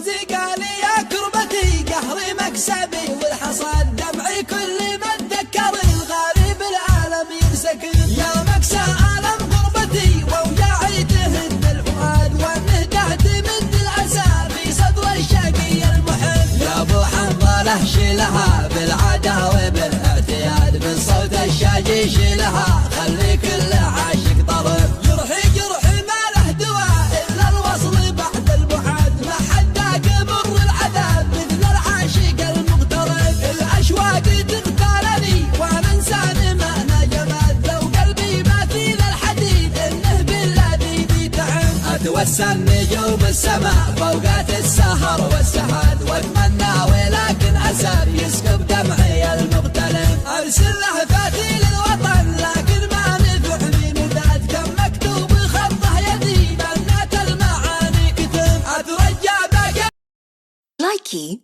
رمزي قال يا كربتي قهري مكسبي والحصاد دمعي كل ما اتذكر الغريب العالم ينسكن يا مكسى عالم غربتي ووجاعي تهد الفؤاد والنهدات من العسى في صدر الشقي المحب يا ابو حنظله شيلها بالعداوه بالاعتياد من صوت الشاجي شيلها خلي كل عاشق طرب جرحي ما له دواء الا الوصل بعد البعاد ما حد قبر العذاب مثل العاشق المغترب الاشواق تغتالني وانا انسان ما انا جماد لو قلبي مثيل الحديد انه بالذي بيتعب اتوسى النجوم السماء فوقات السهر والسحاد واتمنى ولكن اسار يسكب دمعي المغتلب ارسل له فاتي للوطن لكن ما نفعني مداد كم مكتوب خطه يدي بنات المعاني كتب اترجى بقى لايكي